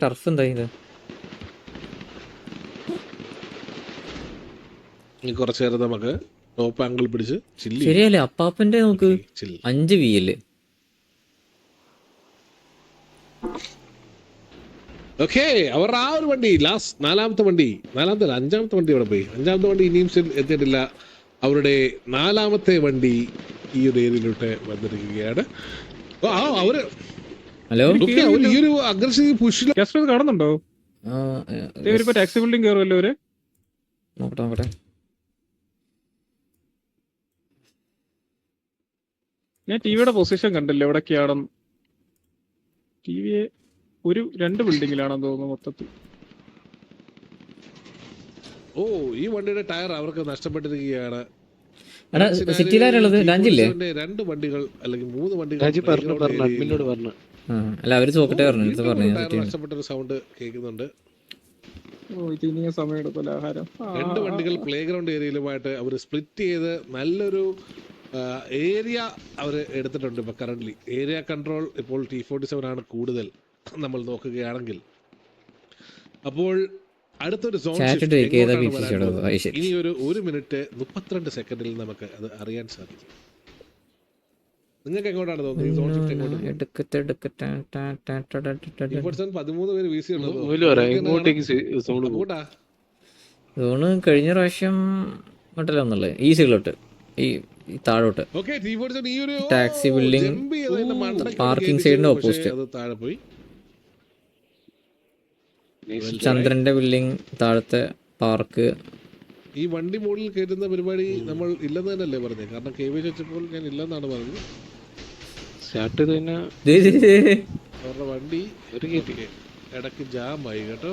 Turf എന്താ ഇത്? കുറച്ചു നേരം നമുക്ക് ടോപ്പ് ആംഗിൾ പിടിച്ച് ചില്ലി ശരിയല്ലേ? അപ്പാപ്പന്റെ നമുക്ക് 5 VL. ഓക്കെ, അവരുടെ ആ ഒരു വണ്ടി നാലാമത്തെ വണ്ടി അഞ്ചാമത്തെ വണ്ടി അവിടെ പോയി. അഞ്ചാമത്തെ വണ്ടി ഇനിയും എത്തിയിട്ടില്ല. അവരുടെ 4ാമത്തെ വണ്ടി ഈ ഒരു ഏരിയയിലോട്ട് വന്നിരിക്കുകയാണ്. അവര് ഹലോ, ഈ ഒരു അഗ്രസീവ് പുഷ് കാണുന്നുണ്ടോ? ടാക്സി ബിൽഡിംഗ് കയറുമല്ലോ അവര്. നോക്കട്ടെ. ഞാൻ ടിവിയുടെ പൊസിഷൻ കണ്ടില്ല എവിടൊക്കെയാണെന്ന്. ടിവി രണ്ട് ബിൽഡിങ്ങിലാണെന്ന് തോന്നുന്നു മൊത്തത്തിൽ. ഈ വണ്ടിയുടെ ടയർ അവർക്ക് നഷ്ടപ്പെട്ടിരിക്കുകയാണ്. സിറ്റിയിലാരുള്ളത്? രാജില്ലേ? 2 വണ്ടികൾ അല്ലെങ്കിൽ 3 വണ്ടികൾ അല്ല, അവര് നോക്കട്ടെ നഷ്ടപ്പെട്ട ഒരു സൗണ്ട് കേൾക്കുന്നുണ്ട്. സമയം എടുക്കുമല്ലോ ആഹാരം. 2 വണ്ടികൾ പ്ലേ ഗ്രൗണ്ട് ഏരിയയിലുമായിട്ട് അവർ സ്പ്ലിറ്റ് ചെയ്ത് നല്ലൊരു ഏരിയ അവർ എടുത്തിട്ടുണ്ട്. ഇപ്പോൾ കറൻ്റ്ലി ഏരിയ കൺട്രോൾ ഇപ്പോൾ T47 ആണ് കൂടുതൽ നമ്മൾ നോക്കുകയാണെങ്കിൽ. അപ്പോൾ അടുത്തൊരു സോൺ ഇനി ഒരു 1 മിനിറ്റ് 32 സെക്കൻഡിൽ നമുക്ക് അത് അറിയാൻ സാധിക്കും. നിങ്ങൾക്ക് എങ്ങോട്ടാണ് തോന്നുന്നത്? സോൺ ഷിഫ്റ്റ് എങ്ങോട്ട്? 13 പേര് വീസി സോണ് കഴിഞ്ഞ പ്രാവശ്യം ഇങ്ങോട്ടല്ല ഒന്നുള്ളത്, ഈ സൈഡിലോട്ട്, ഈ താഴോട്ട്. ടാക്സി ബിൽഡിംഗ് പാർക്കിംഗ് സൈഡിന്റെ ഓപ്പോസിറ്റ്. താഴെ പോയി. ചന്ദ്രന്റെ ബിൽഡിംഗ് താഴത്തെ പാർക്ക്. ഈ വണ്ടി മുകളിൽ കയറ്റുന്ന പരിപാടി നമ്മൾ ഇല്ലെന്ന് തന്നെയല്ലേ പറഞ്ഞത്? കാരണം KV വെച്ചപ്പോൾ ഞാൻ ഇല്ലെന്നാണ് പറഞ്ഞത്. അവരുടെ വണ്ടി ഇടയ്ക്ക് ജാമായി കേട്ടോ.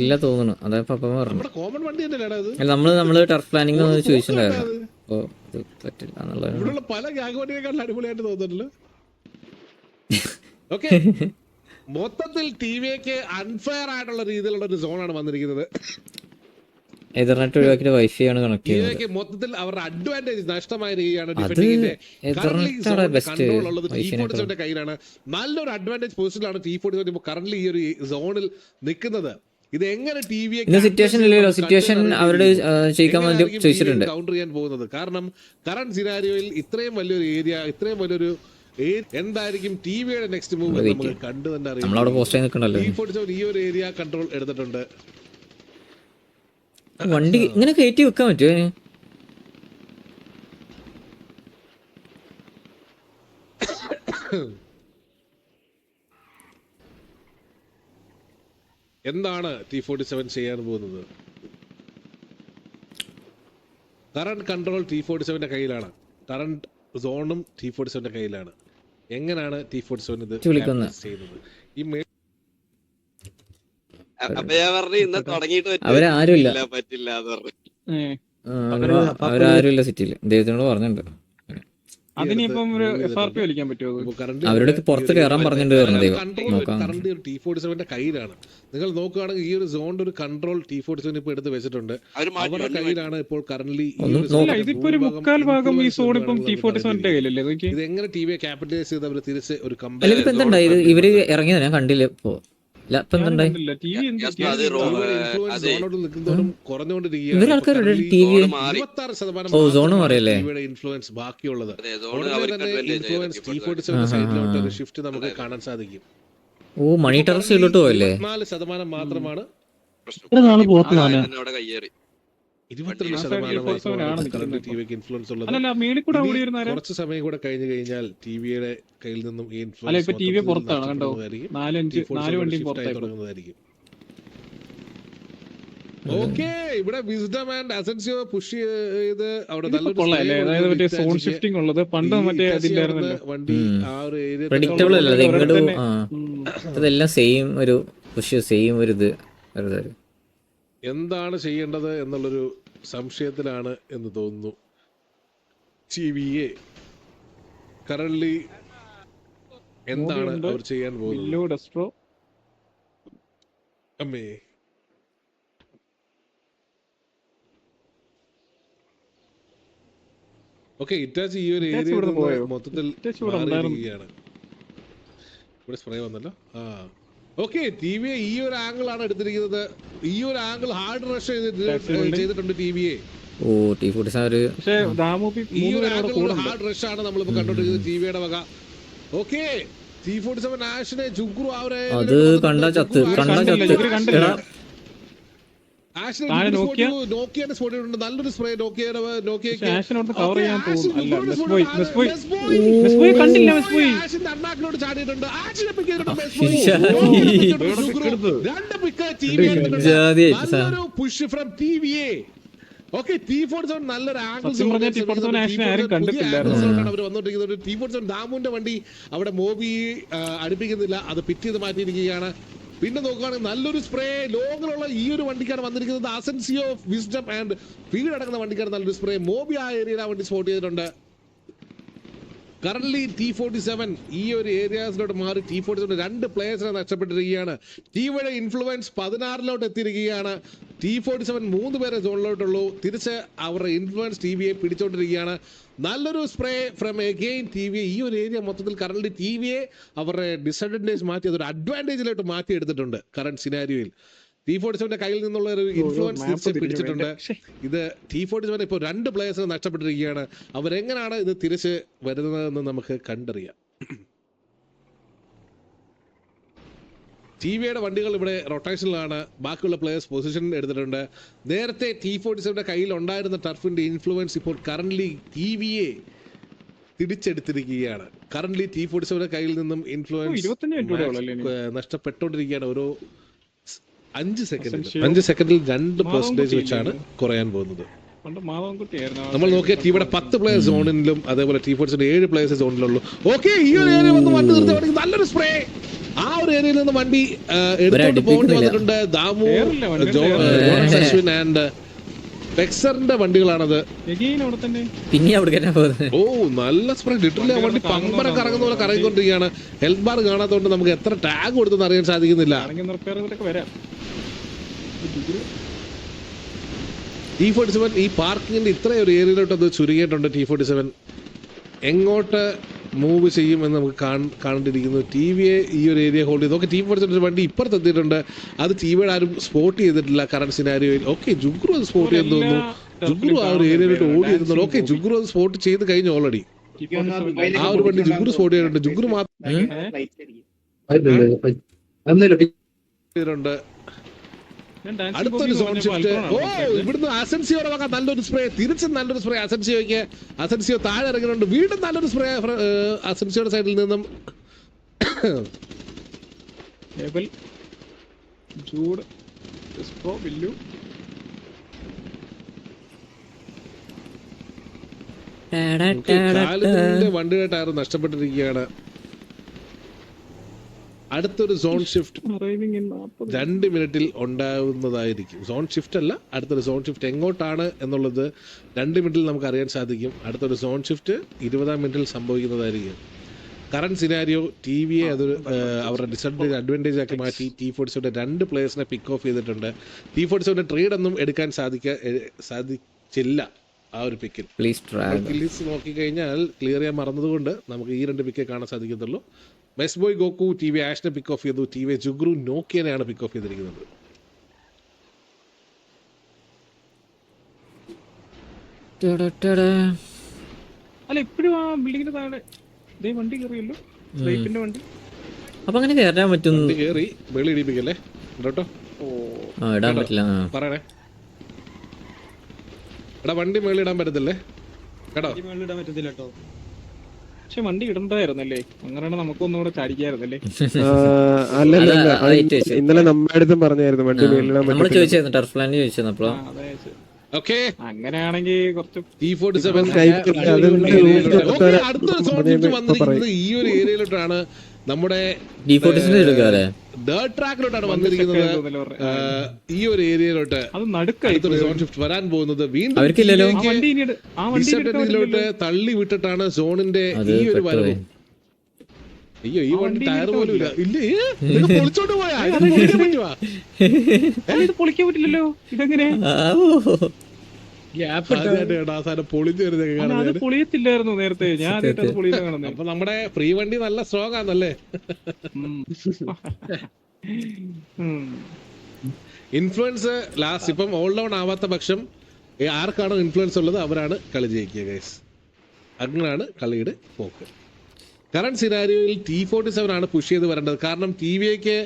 ഇല്ല തോന്നുന്നു. അതായത് നമ്മള് ടർഫ് പ്ലാനിങ് ചോദിച്ചിട്ടുണ്ടായിരുന്നു. അപ്പൊ ഇത് പറ്റില്ല എന്നുള്ളത്. പല ഗ്യാങ് വണ്ടിയെക്കാളും അടിപൊളിയായിട്ട് തോന്നുന്നുണ്ടല്ലോ. ഓക്കെ, മൊത്തത്തിൽ ടിവിക്ക് അൺഫെയർ ആയിട്ടുള്ള രീതിയിലുള്ള ഒരു സോണാണ് വന്നിരിക്കുന്നത്. എതർനെറ്റ് ഒഴിവാക്കിയിട്ട് വൈഫൈ ആണ് കണക്ട് ചെയ്യുന്നത്. മൊത്തത്തിൽ അവരുടെ അഡ്വാൻറ്റേജ് നഷ്ടമായ രീതിയാണ് T47 കയ്യിലാണ്. നല്ലൊരു അഡ്വാൻറ്റേജ് പൊസിഷനിലാണ് T47 കറന്റ് ഈ ഒരു സോണിൽ നിൽക്കുന്നത്. ഇത് എങ്ങനെ സിറ്റുവേഷൻ അവരുടെ ചോദിച്ചിട്ടുണ്ട് കൗണ്ടർ ചെയ്യാൻ പോകുന്നത്? കാരണം കറന്റ് സിനാരിയോയിൽ ഇത്രയും വലിയൊരു ഏരിയ, ഇത്രയും വലിയൊരു എന്തായിരിക്കും ടിവിയുടെ നെക്സ്റ്റ് മൂവ് നമുക്ക് കണ്ടു തന്നെ അറിയാം. T47 ഈ ഒരു ഏരിയ കൺട്രോൾ എടുത്തിട്ടുണ്ട്. വണ്ടി ഇങ്ങനെ കയറ്റി വെക്കാൻ പറ്റുമോ? എന്താണ് T47 ചെയ്യാൻ പോകുന്നത്? കറന്റ് കൺട്രോൾ T47 കയ്യിലാണ്. കറന്റ് സോണും T47 കയ്യിലാണ്. എങ്ങനെയാണ് T47 ഇത് ചെയ്യുന്നത്? ഈ അവരാരുമില്ല സിറ്റിയില്. ദൈവത്തിനോട് പറഞ്ഞിട്ടുണ്ട്. അവരോട് പുറത്ത് കയറാൻ പറഞ്ഞിട്ടുണ്ട്. T47 കയ്യിലാണ്. നിങ്ങൾ നോക്കുകയാണെങ്കിൽ ഈ ഒരു സോണിന്റെ ഒരു കൺട്രോൾ T47 ഇപ്പൊ എടുത്ത് വെച്ചിട്ടുണ്ട്. അവരുടെ കയ്യിലാണ് ഇപ്പോൾ കറന്റ്ലി. ഇത് എങ്ങനെ ടിവിയെ ക്യാപിറ്റലൈസ് ചെയ്ത് അവർ തിരിച്ച് ഒരു കമ്പനി ഇവര് ഇറങ്ങിയത് ഞാൻ കണ്ടില്ല. ഇപ്പോ ഇൻഫ്ലുവൻസ് ബാക്കിയുള്ളത് ഷിഫ്റ്റ് നമുക്ക് കാണാൻ സാധിക്കും. മണി ടെറസിലോട്ട് പോയല്ലേ? 4% മാത്രമാണ്. 22% ടിവിക്ക് ഇൻഫ്ലുവൻസ് ഉള്ളത്. കുറച്ച് സമയം കൂടെ കഴിഞ്ഞു കഴിഞ്ഞാൽ ടിവിയുടെ കയ്യിൽ നിന്നും ഈ ഇൻഫ്ലുവൻസ് തുടങ്ങുന്നതായിരിക്കും. ഓക്കെ, ഇവിടെ വിസ്ഡം ആൻഡ് അസൻസിയോ പുഷ് ചെയ്ത് അവിടെ വണ്ടി ആ ഒരു ഏരിയ സെയിം ഒരു പുഷ്, സെയിം ഒരു ഇത്. എന്താണ് ചെയ്യേണ്ടത് എന്നുള്ളൊരു സംശയത്തിലാണ് എന്ന് തോന്നുന്നു. ടിവിയെ കറന്റ്ലി എന്താണ് അവർ ചെയ്യാൻ പോകുന്നത്? അമ്മേ, ഓക്കെ ഇറ്റാച്ച് ഈ ഒരു ഇറ്റാച്ചി ഏരിയ ഇവിടെ പോയോ? മൊത്തത്തിൽ ഇറ്റാച്ചി ഇവിടെ ഉണ്ടായിരുന്നു. മാറിയിരിക്കുകയാണ്. ഇവിടെ സ്പ്രേ വന്നല്ലോ. ഓക്കെ ടി.വി ഈ ഒരു ആംഗിൾ ആണ് എടുത്തിരിക്കുന്നത്. ഈ ഒരു ആംഗിൾ ഹാർഡ് റഷ് ചെയ്തിട്ടുണ്ട് ടി.വിയെ. ഓ T47 പക്ഷേ ദാമൂപ്പി ഈ 3 ഒരു പേര് അവിടെ ആംഗിൾ കൂടുന്നുണ്ട്. ഹാർഡ് റഷ് ആണ് നമ്മളിപ്പോ കണ്ടോണ്ടിരിക്കുന്നത് ടി.വിയുടെ വക. ഓക്കെ T47 ആഷിനെ ജുഗ്രു അവരെ അത് കണ്ടാ ചത്ത് കണ്ടില്ല. എടാ താഴെ നോക്കിയ നോക്കിയാണ് സ്പോട്ട് ചെയ്തിട്ടുണ്ട്. നല്ലൊരു സ്പ്രേ നോക്കിയക്ക് ആഷിനെ അവിടെ കവർ ചെയ്യാൻ തോന്നുന്നു. അല്ല മെസ്ബോയ് കണ്ടില്ല. മെസ്ബോയ് അണ്ണാക്കിനോട് ചാടിയിട്ടുണ്ട്. ആഷിനെ പിക്ക് ചെയ്തിട്ടുണ്ട്. രണ്ട് പിക്ക് നല്ലൊരു പുഷ് ഫ്രം ടി.വിയെ. ഓക്കെ T47 നല്ലൊരു സത്യം പറഞ്ഞാൽ T47 ആഷിനെ ആരും കണ്ടിട്ടില്ലായിരുന്നു. അവർ വന്നോണ്ടിരിക്കുന്നത്. T47 ദാമുവിന്റെ വണ്ടി അവിടെ മോബി അടുപ്പിക്കുന്നില്ല, അത് പിറ്റ് ചെയ്ത് മാറ്റിയിരിക്കുകയാണ്. പിന്നെ നോക്കുകയാണെങ്കിൽ നല്ലൊരു സ്പ്രേ ലോങ്ങിലുള്ള ഈ ഒരു വണ്ടിക്കാണ് വന്നിരിക്കുന്നത്. അസെൻസിയോ വിസ്ഡം ആൻഡ് ഫീൽഡ് അടങ്ങുന്ന വണ്ടിക്കാണ് നല്ലൊരു സ്പ്രേ. മോബി ആ ഏരിയയിൽ ആ വണ്ടി സ്പോട്ട് ചെയ്തിട്ടുണ്ട്. കറന്റ് T47 ഈ ഒരു ഏരിയാസിലോട്ട് മാറി T47 രണ്ട് പ്ലേയേഴ്സിനെ നഷ്ടപ്പെട്ടിരിക്കുകയാണ്. ടിവിയുടെ ഇൻഫ്ലുവൻസ് 16 എത്തിയിരിക്കുകയാണ്. T47 3 പേരെ സോണിലോട്ടുള്ളൂ. തിരിച്ച് അവരുടെ ഇൻഫ്ലുവൻസ് ടിവിയെ പിടിച്ചോണ്ടിരിക്കുകയാണ്. നല്ലൊരു സ്പ്രേ ഫ്രം എഗെയിൻ ടിവിയെ. ഈ ഒരു ഏരിയ മൊത്തത്തിൽ കറന്റ് ടിവിയെ അവരുടെ ഡിസഡ്വാൻറ്റേജ് മാറ്റി അതൊരു അഡ്വാൻറ്റേജിലോട്ട് മാറ്റി എടുത്തിട്ടുണ്ട്. കറന്റ് സിനാരിയോയിൽ T47 കയ്യിൽ നിന്നുള്ള ഒരു ഇൻഫ്ലുവൻസ് തിരിച്ച് പിടിച്ചിട്ടുണ്ട്. ഇത് T47 ഇപ്പോൾ രണ്ട് പ്ലേയേഴ്സിനെ നഷ്ടപ്പെട്ടിരിക്കുകയാണ്. അവരെങ്ങനെയാണ് ഇത് തിരിച്ച് വരുന്നതെന്ന് നമുക്ക് കണ്ടറിയാം. ടിവിയുടെ വണ്ടികൾ ഇവിടെ റൊട്ടേഷനിലാണ്. ബാക്കിയുള്ള പ്ലേയേഴ്സ് പൊസിഷൻ എടുത്തിട്ടുണ്ട്. നേരത്തെ T47 കയ്യിൽ ഉണ്ടായിരുന്ന ടർഫിന്റെ ഇൻഫ്ലുവൻസ് ഇപ്പോൾ കറന്റ് ടിവിയെ തിരിച്ചെടുത്തിരിക്കുകയാണ്. കറന്റ് T47 കയ്യിൽ നിന്നും ഇൻഫ്ലുവൻസ് നഷ്ടപ്പെട്ടുകൊണ്ടിരിക്കുകയാണ്. ഓരോ 5 സെക്കൻഡിൽ 2% വെച്ചാണ് കുറയാൻ പോകുന്നത്. നമ്മൾ നോക്കിയ ടിവിയുടെ 10 പ്ലേയേഴ്സ് സോണിലും അതേപോലെ T47 7 പ്ലേയേഴ്സ് സോണിലുള്ളൂ. ഓക്കെ ഈ ഒരു ഏരിയ വന്ന് വണ്ടി നിർത്തി നല്ലൊരു സ്പ്രേ. ആ ഒരു ഏരിയയിൽ നിന്ന് വണ്ടി എടുത്തോണ്ട് പോകേണ്ടി വന്നിട്ടുണ്ട്. ദാമു, അശ്വിൻ ആൻഡ് പെക്സറിന്റെ വണ്ടികളാണത്. പിന്നെ ഓ നല്ല സ്പ്രേ. ലിറ്ററലി ആ വണ്ടി പമ്പര കറങ്ങുന്ന പോലെ കറങ്ങിക്കൊണ്ടിരിക്കുകയാണ്. ഹെൽത്ത് ബാർ കാണാത്തതുകൊണ്ട് നമുക്ക് എത്ര ടാഗ് കൊടുത്തെന്ന് അറിയാൻ സാധിക്കുന്നില്ല. T47 ഈ പാർക്കിങ്ങിന്റെ ഇത്രയും ഒരു ഏരിയയിലോട്ട് അത് ചുരുങ്ങിയിട്ടുണ്ട്. T47 എങ്ങോട്ട് മൂവ് ചെയ്യുമെന്ന് നമുക്ക് കാണേണ്ടിയിരിക്കുന്നു. ടിവിയെ ഈ ഒരു ഏരിയ ഹോൾഡ് ചെയ്ത്. ഓക്കെ T47 വണ്ടി ഇപ്പുറത്ത് എത്തിയിട്ടുണ്ട്. അത് ടിവിയുടെ ആരും സ്പോട്ട് ചെയ്തിട്ടില്ല കറന്റ് സിനാരിയോയിൽ. ഓക്കെ ജുഗ്രു അത് സ്പോട്ട് ചെയ്ത് തോന്നുന്നു. ജുഗ്രു ആ ഒരു ഏരിയയിലോട്ട് ഓടി ചെയ്യുന്നുള്ളൂ. ഓക്കെ ജുഗ്രു അത് സ്പോട്ട് ചെയ്ത് കഴിഞ്ഞു ഓൾറെഡി. ആ ഒരു വണ്ടി ജുഗ്രു സ്പോട്ട് ചെയ്തിട്ടുണ്ട്. ജുഗ്രു മാത്രം അടുത്തൊരു സോൺ ഷിഫ്റ്റ്. ഓ ഇവിടുന്ന് അസെൻസിയോടെ വക നല്ലൊരു സ്പ്രേ. തിരിച്ചും നല്ലൊരു സ്പ്രേ അസെൻസിയോയ്ക്ക്. അസെൻസിയോ താഴെ ഇറങ്ങിയിട്ടുണ്ട്. വീണ്ടും നല്ലൊരു സ്പ്രേ അസെൻസിയോയുടെ സൈഡിൽ നിന്നും. വണ്ടിയുടെ ടയർ നഷ്ടപ്പെട്ടിരിക്കുകയാണ്. അടുത്തൊരു സോൺ ഷിഫ്റ്റ് 2 മിനിറ്റിൽ ഉണ്ടാവുന്നതായിരിക്കും. സോൺ ഷിഫ്റ്റ് അല്ല, അടുത്തൊരു സോൺ ഷിഫ്റ്റ് എങ്ങോട്ടാണ് എന്നുള്ളത് 2 മിനിറ്റിൽ നമുക്ക് അറിയാൻ സാധിക്കും. അടുത്തൊരു സോൺ ഷിഫ്റ്റ് 20-ാം മിനിറ്റിൽ സംഭവിക്കുന്നതായിരിക്കും. കറന്റ് സിനാരിയോ ടിവിയെ അതൊരു അവരുടെ അഡ്വാൻറ്റേജ് ആക്കി മാറ്റി. T47 2 പ്ലേയേഴ്സിനെ പിക്ക് ഓഫ് ചെയ്തിട്ടുണ്ട്. T47 ട്രേഡ് ഒന്നും എടുക്കാൻ സാധിച്ചില്ല ആ ഒരു പിക്കിൽ. കില്ലിസ് നോക്കിക്കഴിഞ്ഞാൽ ക്ലിയർ ചെയ്യാൻ മറന്നതുകൊണ്ട് നമുക്ക് ഈ 2 പിക്കേ കാണാൻ സാധിക്കത്തുള്ളൂ. മെസ്ബോയ് ഗോക്കു ടിവി ആഷിനെ പിക്ക് ഓഫ് ചെയ്തു. ടിവി ജുഗ്രു നോക്കിയനെയാണ് പിക്ക് ഓഫ് ചെയ്തിരിക്കുന്നത്. അപ്പൊ അങ്ങനെ കേറാൻ പറ്റും. കേറി വെളി ഇടിപ്പിക്കല്ലേ കേട്ടോ. ഇടാൻ പറ്റില്ല പറയണേ. എടാ വണ്ടി മേളിൽ ഇടാൻ പറ്റത്തില്ലേ കേട്ടോ. പക്ഷെ വണ്ടി ഇടണ്ടായിരുന്നല്ലേ? അങ്ങനെ നമുക്കൊന്നുകൂടെ ചാടിക്കായിരുന്നല്ലേ? ഇന്നലെ നമ്മുടെ അടുത്തും പറഞ്ഞായിരുന്നു വണ്ടി നമ്മള് ചോദിച്ചായിരുന്നു ടർഫ് പ്ലാൻ ചോദിച്ചിരുന്നു. അപ്പൊ അങ്ങനെയാണെങ്കിൽ കുറച്ച് അടുത്തൊരു സോൺ ഷിഫ്റ്റ് വന്നിരിക്കുന്നത് ഈ ഒരു ഏരിയയിലോട്ടാണ്. നമ്മുടെ ഡേർട്ട് ട്രാക്കിലോട്ടാണ് വന്നിരിക്കുന്നത്. ഈ ഒരു ഏരിയയിലോട്ട് അടുത്തൊരു സോൺ ഷിഫ്റ്റ് വരാൻ പോകുന്നത്. വീണ്ടും ഡിസഡ്വാൻറ്റേജിലോട്ട് തള്ളി വിട്ടിട്ടാണ് സോണിന്റെ ഈ ഒരു വരവ്. അയ്യോ ഈ വണ്ടി ടയർ പോലും ഇല്ല. ഇല്ലേ പൊളിച്ചോണ്ട് പോയാ പൊളിക്കാൻ പറ്റില്ലല്ലോ. ഇതെങ്ങനെ ഗ്യാപ്പ് ആദ്യമായിട്ട് അവസാനം പൊളിഞ്ഞു വരുന്നതൊക്കെ അത് കാണുന്നത്. പൊളിയത്തില്ലായിരുന്നു നേരത്തെ. ഞാൻ ആദ്യമായിട്ട് അത് പൊളിയുന്ന കാണുന്നത്. അപ്പൊ നമ്മുടെ ഫ്രീ വണ്ടി നല്ല സ്ട്രോങ് ആണല്ലേ. ഇൻഫ്ലുവൻസ് ലാസ്റ്റ് ഇപ്പം ഓൾ ഡൗൺ ആവാത്ത പക്ഷം ആർക്കാണോ ഇൻഫ്ലുവൻസ് ഉള്ളത് അവരാണ് കളി ജയിക്കുക ഗൈസ്. അങ്ങനെയാണ് കളിയുടെ പോക്ക്. കറണ്ട് സിനാരിയോയിൽ T47 ആണ് പുഷ് ചെയ്ത് വരേണ്ടത്. കാരണം TVAക്ക്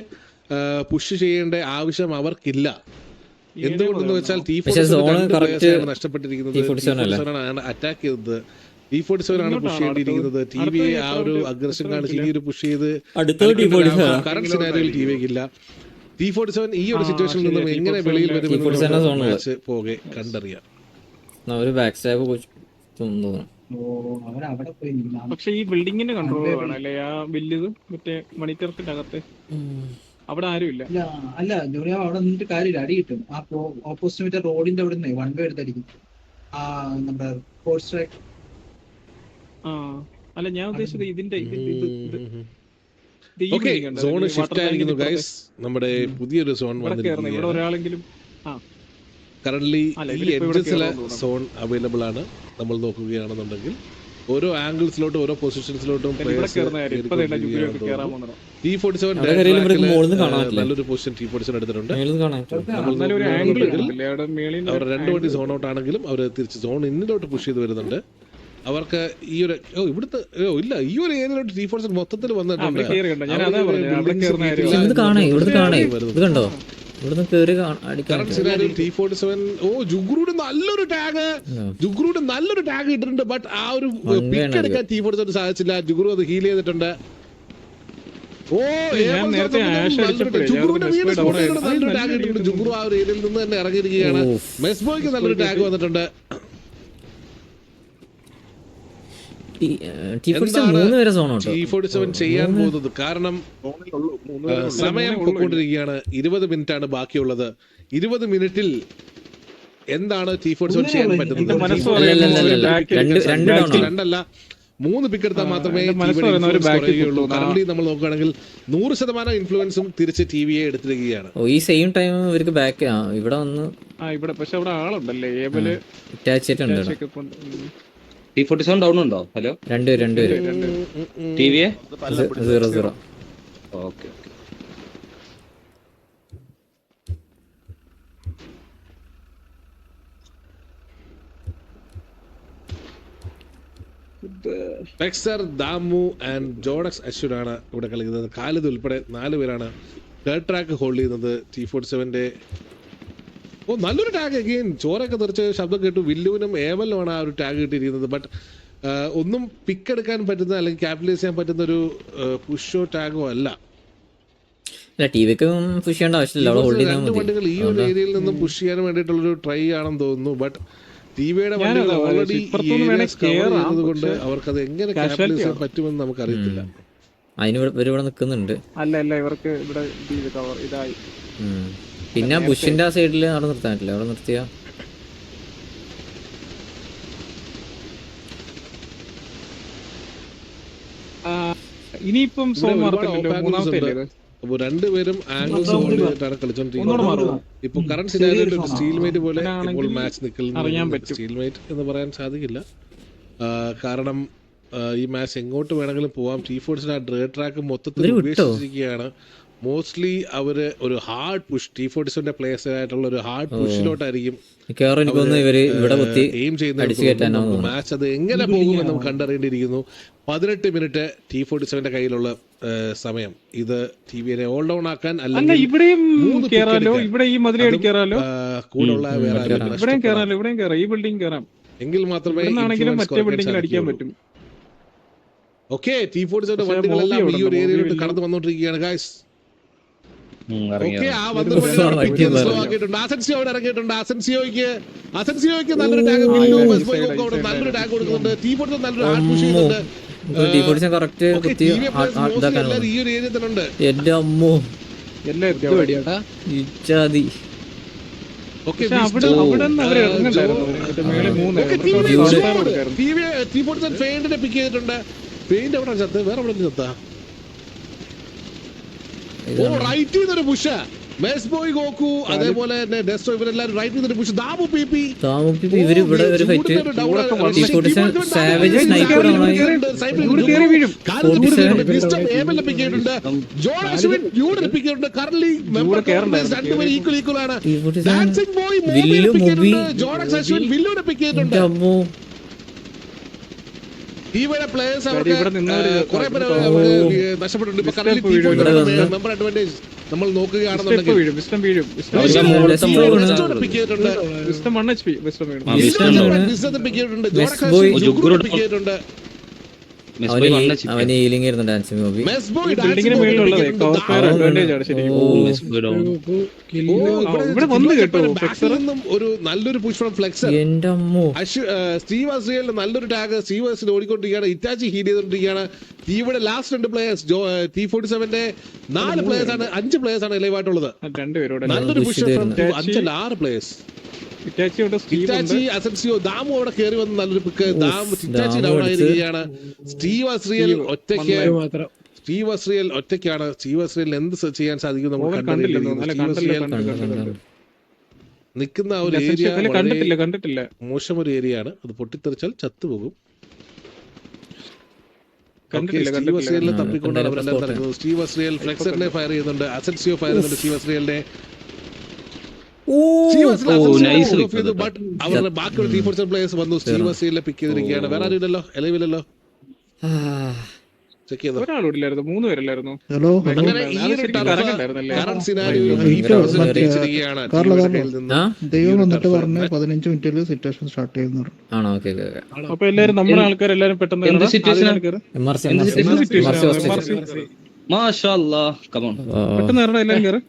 പുഷ് ചെയ്യേണ്ട ആവശ്യം അവർക്കില്ല. എന്തുകൊണ്ടെന്ന് വെച്ചാൽ T47 നഷ്ടപ്പെട്ടിരിക്കുന്നത്. അറ്റാക്ക് ചെയ്തത് T47 ആണ് പുഷ് ചെയ്തിരിക്കുന്നത്. TVA ആ ഒരു അഗ്രഷൻ കാണിച്ച് ഇനി ഒരു പുഷ് ചെയ്ത് കറണ്ട് സിനാരിയോയിൽ TVAക്ക് ഇല്ല. T47 ഈ ഒരു സിറ്റുവേഷനിൽ നിന്നും എങ്ങനെ വെളിയിൽ വരുമെന്ന് പോകെ കണ്ടറിയാം. പക്ഷെ ഈ ബിൽഡിങ്ങിന്റെ കൺട്രോൾ വേണം അല്ലേ? ആ വലിയത് മറ്റേ മണിറ്റർഫിന്റെ അകത്ത് അവിടെ ആരും ഇല്ല. അല്ല ജൂനിയ അവിടെ നിന്നിട്ട് കാര്യമില്ല, അടി കിട്ടും. ആ ഓപ്പോസിറ്റ് മറ്റേ റോഡിന്റെ അവിടെ നിന്ന് 1 വേ എടുത്തടിക്കും. ആ നമ്മുടെ ഫോഴ്സ് ട്രാക്ക്. അല്ല ഞാൻ ഉദ്ദേശിച്ചത് ഇതിന്റെ സോൺ ഷിഫ്റ്റ് ആയിരിക്കുന്നു ഗൈസ്. നമ്മുടെ പുതിയൊരു സോൺ വന്നിരിക്കുകയാണ്. ഇവിടെ ഒരാളെങ്കിലും കറന്റ്ലി ഈ എഡ്ജസിലെ സോൺ അവൈലബിൾ ആണ്. നമ്മൾ നോക്കുകയാണെന്നുണ്ടെങ്കിൽ ഓരോ ആംഗിൾസിലോട്ടും ഓരോ പൊസിഷൻസിലോട്ടും T47 നല്ലൊരു പൊസിഷൻ T47 എടുത്തിട്ടുണ്ട്. അവർ 2 വണ്ടി സോൺ ഔട്ട് ആണെങ്കിലും അവർ തിരിച്ച് സോൺ ഇന്നിലോട്ട് പുഷ് ചെയ്ത് വരുന്നുണ്ട്. അവർക്ക് ഈ ഒരു ഇവിടുത്തെ ഇല്ല ഈ ഒരു ഏരിയയിലോട്ട് T47 മൊത്തത്തിൽ വന്നിട്ടുണ്ട്. ജുഗ്രൂഡ് നല്ലൊരു ടാഗ് ഇട്ടിട്ടുണ്ട്. ബട്ട് ആ ഒരു പിക്ക് എടുക്കാൻ T47 സാധിച്ചില്ല. ജുഗ്രു അത് ഹീൽ ചെയ്തിട്ടുണ്ട്. നല്ലൊരു ടാഗ് ഇട്ടിട്ടുണ്ട്. ജുഗ്രു ആ ഒരു ഏരിയയിൽ നിന്ന് തന്നെ ഇറങ്ങിയിരിക്കുകയാണ്. മെസ്ബോയ്ക്ക് നല്ലൊരു ടാഗ് വന്നിട്ടുണ്ട്. T47 ചെയ്യാൻ പോകുന്നത് കാരണം സമയം പൊക്കോണ്ടിരിക്കുകയാണ്. 20 മിനിറ്റ് ആണ് ബാക്കിയുള്ളത്. 20 മിനിറ്റിൽ എന്താണ് T47 ചെയ്യാൻ പറ്റുന്നത്? 2 3 പിക്ക് എടുത്താൽ മാത്രമേ കുറയുകയുള്ളൂ. കറന്റ് നമ്മൾ നോക്കുകയാണെങ്കിൽ 100% ഇൻഫ്ലുവൻസും തിരിച്ച് TVA എടുത്തിരിക്കുകയാണ്. ഈ സെയിം ടൈം ഇവർക്ക് ബാക്ക് ഇവിടെ വന്ന് പക്ഷെ അവിടെ ആളുണ്ടല്ലേ T47 ഡൗൺ ഉണ്ടോ? Hello 2 TVA 0 okay. പെക്സർ, ദാമു ആൻഡ് ജോഡക്സ് അശ്വരാണ് ഇവിടെ കളിക്കുന്നത്. ഖാലിദ് ഉൾപ്പെടെ 4 പേരാണ് തേർഡ് ട്രാക്ക് ഹോൾഡ് ചെയ്യുന്നത്. T47 നല്ലൊരു ടാഗ് അഗെയിൻ. ചോറൊക്കെ തെറിച്ച് ശബ്ദം കേട്ടു. വില്ലുവിനും ഏവലുമാണ് ആ ഒരു ടാഗ് കിട്ടിയിരിക്കുന്നത്. ബട്ട് ഒന്നും പിക്ക് എടുക്കാൻ പറ്റുന്ന അല്ലെങ്കിൽ ക്യാപിറ്റലൈസ് ചെയ്യാൻ പറ്റുന്ന ഒരു പുഷോ ടാഗോ അല്ല. വണ്ടികൾ ഈ ഒരു ഏരിയയിൽ നിന്നും പുഷ് ചെയ്യാൻ വേണ്ടിയിട്ടുള്ളൊരു ട്രൈ ആണെന്ന് തോന്നുന്നു. ബട്ട് ടിവിയുടെ വണ്ടികൾ ഓൾറെഡി കൊണ്ട് അവർക്കത് എങ്ങനെ ക്യാപിറ്റലൈസ് ചെയ്യാൻ പറ്റുമെന്ന് നമുക്കറിയത്തില്ല. നിൽക്കുന്നുണ്ട്. അല്ല ഇവർക്ക് ഇവിടെ ഇതായി. പിന്നെ ബുഷിന്റെ ആ സൈഡിൽ അവിടെ നിർത്താൻ പറ്റില്ല. അവിടെ നിർത്തിയ ഇനിയിപ്പം രണ്ടുപേരും ആംഗിൾസ് ഹോൾഡ് ചെയ്തിട്ടാണ് കളിച്ചോണ്ടിരിക്കുന്നത്. ഇപ്പൊ കറന്റ് സിനാരിയോയിൽ ഒരു സ്റ്റീൽമേറ്റ് പോലെ ഇപ്പോൾ മാച്ച് നിൽക്കുന്നത്. സ്റ്റീൽമേറ്റ് എന്ന് പറയാൻ സാധിക്കില്ല. കാരണം ഈ മാച്ച് എങ്ങോട്ട് വേണമെങ്കിലും പോവാം. T47 ആ ഡ്രേ ട്രാക്ക് മൊത്തത്തിൽ ഉപേക്ഷിച്ചിരിക്കുകയാണ്. മോസ്റ്റ്ലി അവര് ഒരു ഹാർഡ് പുഷ് T47 പ്ലേയേഴ്സ് ആയിട്ടുള്ള ഒരു ഹാർഡ് പുഷിലോട്ടായിരിക്കും എയിം ചെയ്യുന്നത്. മാച്ച് അത് എങ്ങനെ പോകുമെന്ന് നമുക്ക് കണ്ടറിയേണ്ടിയിരിക്കുന്നു. 18 മിനിറ്റ് T47 കയ്യിലുള്ള സമയം. ഇത് TVയെ ഓൾ ഡൗൺ ആക്കാൻ അല്ലെങ്കിൽ കൂടുള്ള എങ്കിൽ മാത്രമേ ഓക്കെ T47 വണ്ടികളെല്ലാം ഈ ഒരു ഏരിയയിലോട്ട് കടന്നു വന്നോണ്ടിരിക്കുകയാണ് ഗായ്സ്. ഓക്കെ ആ വന്നിട്ടുണ്ട്. അസൻസിയോ ഇറങ്ങിയിട്ടുണ്ട്. അസൻസിയോയ്ക്ക് നല്ലൊരു ടാഗ് നല്ലൊരു ടാഗ് കൊടുക്കുന്നുണ്ട്. T47 നല്ലൊരു ഹാർഡ് പുഷ് ചെയ്യുന്നുണ്ട്. ഈ ഒരു ഏരിയ തന്നെ ഉണ്ട്. T47 ഫെയിന്റിനെ പിക്ക് ചെയ്തിട്ടുണ്ട്. ഫെയിന്റ് എവിടെ ചത്ത്? വേറെ എവിടെ ചത്താ? ഓ റൈറ്റ് ചെയ്തൊരു പുഷ്. മെസ്ബോയ് ഗോക്കു അതേപോലെ തന്നെ ഡെസ്റ്റോ ഇവരെല്ലാരും റൈറ്റ് ചെയ്തിട്ട് പുഷ് ദാമു പിപി താമസിപ്പിച്ച് ഇവര് ഇവിടെ ഒരു ഫൈറ്റ് സാവേജ് സ്നൈപ്പർ ഇവിടെ പ്ലേയേഴ്സ് കുറെ പേര് നഷ്ടപ്പെട്ടിട്ടുണ്ട്. ഇപ്പൊ മെമ്പർ അഡ്വാൻറ്റേജ് നമ്മൾ നോക്കുകയാണെന്നുണ്ടെങ്കിൽ അവന് ഹീലിംഗ് ആയിരുന്നു ഡാൻസിങ് മൂവി. ഒരു നല്ലൊരു പുഷ് ഫ്രം ഫ്ലെക്സർ. എന്റെ അമ്മോ, സ്റ്റീവ് അസ്രിയലിന്റെ നല്ലൊരു ടാഗ് സ്റ്റീവ് അസ്രിയൽ ഓടിക്കൊണ്ടിരിക്കുകയാണ്. ഇറ്റാച്ചി ഹീൽ ചെയ്തുകൊണ്ടിരിക്കുകയാണ്. ഇവിടെ ലാസ്റ്റ് 2 പ്ലേയേഴ്സ് T47ന്റെ 4 പ്ലേയേഴ്സ് ആണ്, 5 പ്ലേയേഴ്സ് ആണ് ലൈവായിട്ടുള്ളത്. നല്ലൊരു push from 5-6 players. Itachi Asensio Damu അവിടെ കയറി വന്ന് നല്ലൊരു പിക്ക്. ഇറ്റാച്ചി ഡൗൺ ആയിരിക്കുകയാണ്. സ്റ്റീവ് അസ്രിയൽ ഒറ്റയ്ക്കാണ്. സ്റ്റീവ് അസ്രിയൽ എന്ത് ചെയ്യാൻ സാധിക്കും നമുക്ക് നിൽക്കുന്ന ഒരു ഏരിയ കണ്ടിട്ടില്ല. മോശം ഒരു ഏരിയ ആണ്. അത് പൊട്ടിത്തെറിച്ചാൽ ചത്തുപോകും. സ്റ്റീവ് അസ്രിയലിനെ തപ്പിക്കൊണ്ടാണ് അവരെല്ലാം നടക്കുന്നത്. സ്റ്റീവ് അസ്രിയൽ ഫ്ലെക്സറിനെ ഫയർ ചെയ്യുന്നുണ്ട്. അസൻസിയോ ഫയർ ചെയ്യുന്നുണ്ട് സ്റ്റീവ് അസ്രിയലിനെ. ബട്ട് അവരുടെ ബാക്കിയുള്ള T47 പ്ലേയേഴ്സ് വന്നു. സ്റ്റീവ് അസ്രിയലിനെ പിക്ക് ചെയ്തിരിക്കുകയാണ്. വേറെ ആരുമില്ലല്ലോ, എലവില്ലല്ലോ. ചെക്ക് ചെയ്തോ. ഒരാളില്ലായിരുന്നു, 3 പേരല്ലായിരുന്നു. അങ്ങനെ ഈ ഒരു കറന്റ് സിനാരിയോയിൽ ജയിച്ചിരിക്കുകയാണ്. ദൈവം വന്നിട്ട് പറഞ്ഞ 15 മിനിറ്റിൽ സിറ്റുവേഷൻ സ്റ്റാർട്ട് ചെയ്യുന്നു. ആണോ? ഓക്കെ. അപ്പൊ എല്ലാരും നമ്മുടെ ആൾക്കാരെല്ലാരും പെട്ടെന്ന് പെട്ടെന്ന് എല്ലാരും കയറി.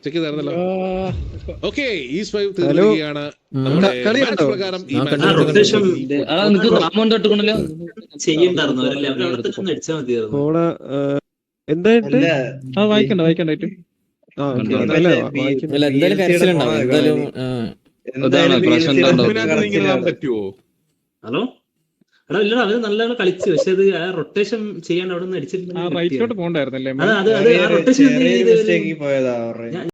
ചെക്ക് ചെയ്തായിരുന്നല്ലോ. ഓക്കെ, ഈസ് 5 തീർന്നിരിക്കുകയാണ്. പ്രകാരം ഈ എന്തായിട്ട് വായിക്കണ്ടായിട്ട് എന്തായാലും കരച്ചിലുണ്ടാവും. എന്തായാലും പറ്റുമോ? ഹലോ എടാ ഇല്ലടാ, അവര് നല്ലോണം കളിച്ചു. പക്ഷെ അത് ആ റൊട്ടേഷൻ ചെയ്യാൻ അവിടെ നിന്ന് അടിച്ചിട്ട് റൈറ്റിലോട്ട് പോകണ്ടായിരുന്നല്ലേ? റൊട്ടേഷൻ